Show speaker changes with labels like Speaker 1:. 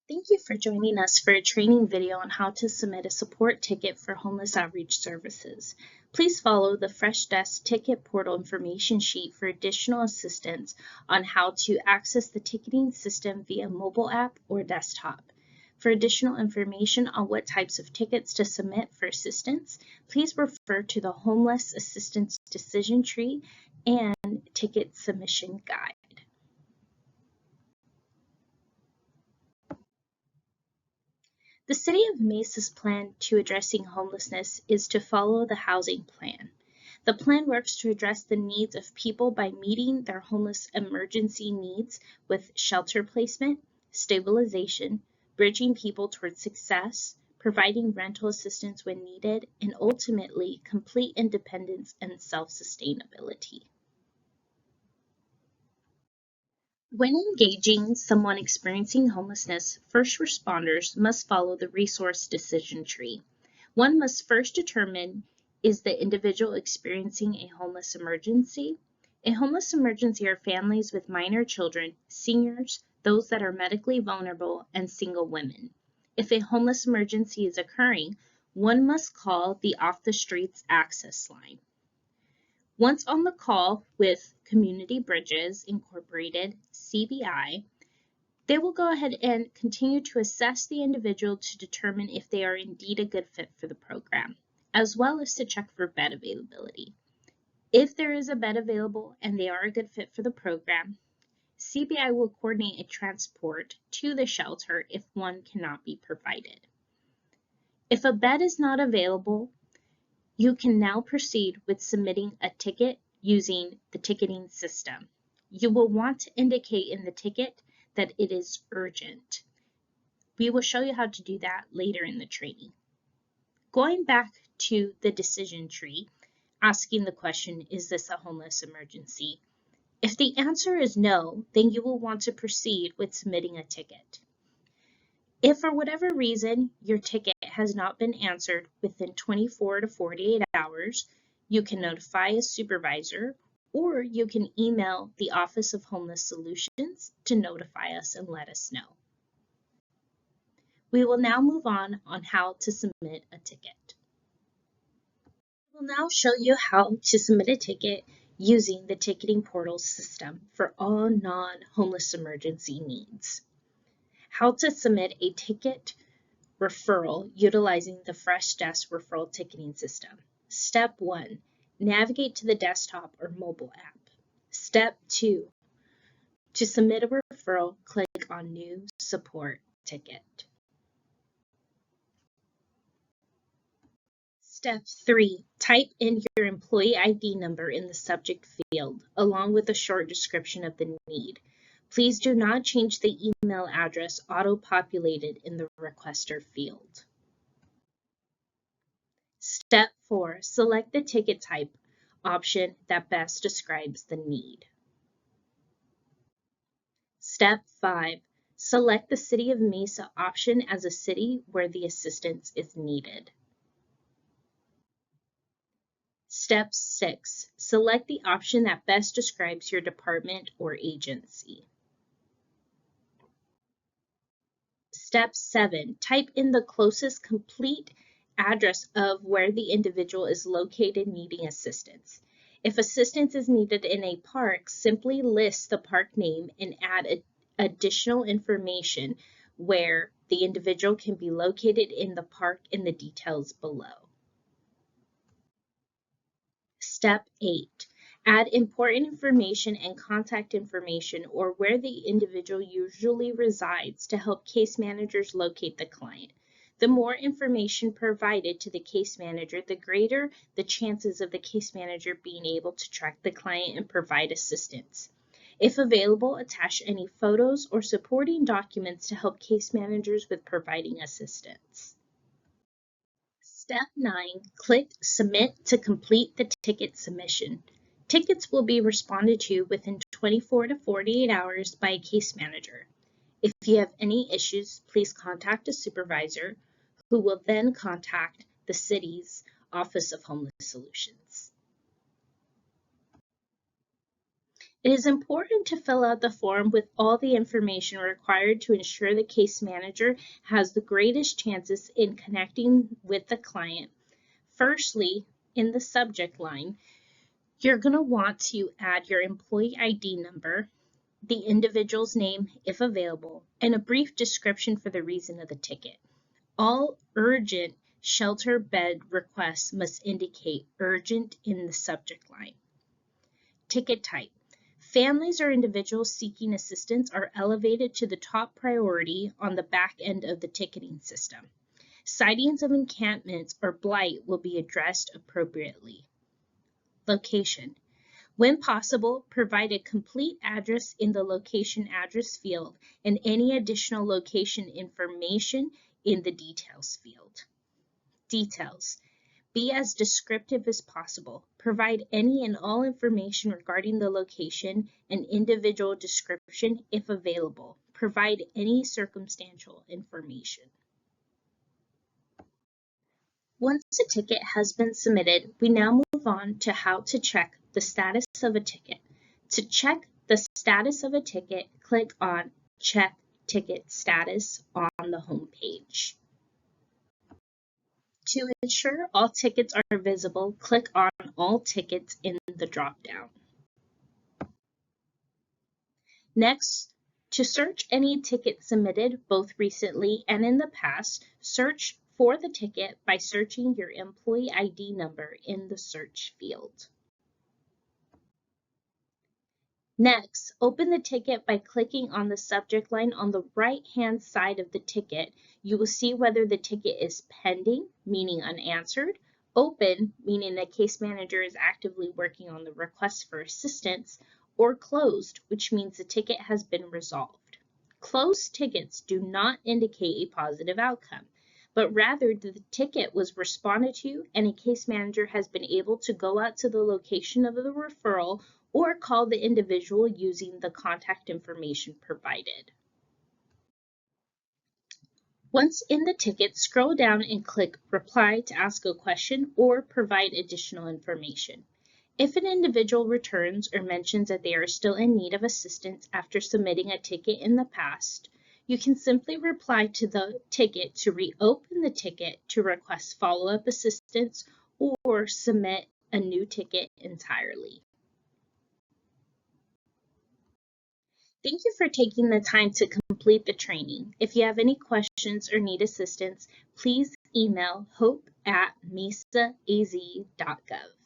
Speaker 1: Thank you for joining us for a training video on how to submit a support ticket for homeless outreach services. Please follow the Fresh Desk Ticket Portal information sheet for additional assistance on how to access the ticketing system via mobile app or desktop. For additional information on what types of tickets to submit for assistance, please refer to the Homeless Assistance Decision Tree and Ticket Submission Guide. The City of Mesa's plan to addressing homelessness is to follow the housing plan. The plan works to address the needs of people by meeting their homeless emergency needs with shelter placement, stabilization, bridging people towards success, providing rental assistance when needed, and ultimately complete independence and self-sustainability. When engaging someone experiencing homelessness, first responders must follow the resource decision tree. One must first determine, is the individual experiencing a homeless emergency? A homeless emergency are families with minor children, seniors, those that are medically vulnerable, and single women. If a homeless emergency is occurring, one must call the Off the Streets Access Line. Once on the call with Community Bridges Incorporated, CBI, they will go ahead and continue to assess the individual to determine if they are indeed a good fit for the program, as well as to check for bed availability. If there is a bed available and they are a good fit for the program, CBI will coordinate a transport to the shelter if one cannot be provided. If a bed is not available, you can now proceed with submitting a ticket using the ticketing system. You will want to indicate in the ticket that it is urgent. We will show you how to do that later in the training. Going back to the decision tree, asking the question, is this a homeless emergency? If the answer is no, then you will want to proceed with submitting a ticket. If for whatever reason your ticket has not been answered within 24 to 48 hours, you can notify a supervisor or you can email the Office of Homeless Solutions to notify us and let us know. We will now move on how to submit a ticket. We'll now show you how to submit a ticket using the ticketing portal system for all non-homeless emergency needs. How to submit a ticket referral utilizing the Fresh Desk referral ticketing system. Step 1, navigate to the desktop or mobile app. Step 2, to submit a referral, click on New Support Ticket. Step 3, type in your employee ID number in the subject field, along with a short description of the need. Please do not change the email address auto-populated in the requester field. Step 4, select the ticket type option that best describes the need. Step 5, select the City of Mesa option as a city where the assistance is needed. Step 6, select the option that best describes your department or agency. Step 7, type in the closest complete address of where the individual is located needing assistance. If assistance is needed in a park, simply list the park name and add additional information where the individual can be located in the park in the details below. Step 8, add important information and contact information or where the individual usually resides to help case managers locate the client. The more information provided to the case manager, the greater the chances of the case manager being able to track the client and provide assistance. If available, attach any photos or supporting documents to help case managers with providing assistance. Step 9, click Submit to complete the ticket submission. Tickets will be responded to within 24 to 48 hours by a case manager. If you have any issues, please contact a supervisor who will then contact the city's Office of Homeless Solutions. It is important to fill out the form with all the information required to ensure the case manager has the greatest chances in connecting with the client. Firstly, in the subject line, you're going to want to add your employee ID number, the individual's name if available, and a brief description for the reason of the ticket. All urgent shelter bed requests must indicate urgent in the subject line. Ticket type. Families or individuals seeking assistance are elevated to the top priority on the back end of the ticketing system. Sightings of encampments or blight will be addressed appropriately. Location. When possible, provide a complete address in the location address field and any additional location information in the details field. Details. Be as descriptive as possible. Provide any and all information regarding the location and individual description if available. Provide any circumstantial information. Once a ticket has been submitted, we now move on to how to check the status of a ticket. To check the status of a ticket, click on Check Ticket Status on the home page. To ensure all tickets are visible, click on All Tickets in the drop-down. Next, to search any ticket submitted, both recently and in the past, search for the ticket by searching your employee ID number in the search field. Next, open the ticket by clicking on the subject line on the right-hand side of the ticket. You will see whether the ticket is pending, meaning unanswered, open, meaning the case manager is actively working on the request for assistance, or closed, which means the ticket has been resolved. Closed tickets do not indicate a positive outcome, but rather the ticket was responded to and a case manager has been able to go out to the location of the referral or call the individual using the contact information provided. Once in the ticket, scroll down and click Reply to ask a question or provide additional information. If an individual returns or mentions that they are still in need of assistance after submitting a ticket in the past, you can simply reply to the ticket to reopen the ticket to request follow-up assistance or submit a new ticket entirely. Thank you for taking the time to complete the training. If you have any questions or need assistance, please email hope@mesaaz.gov.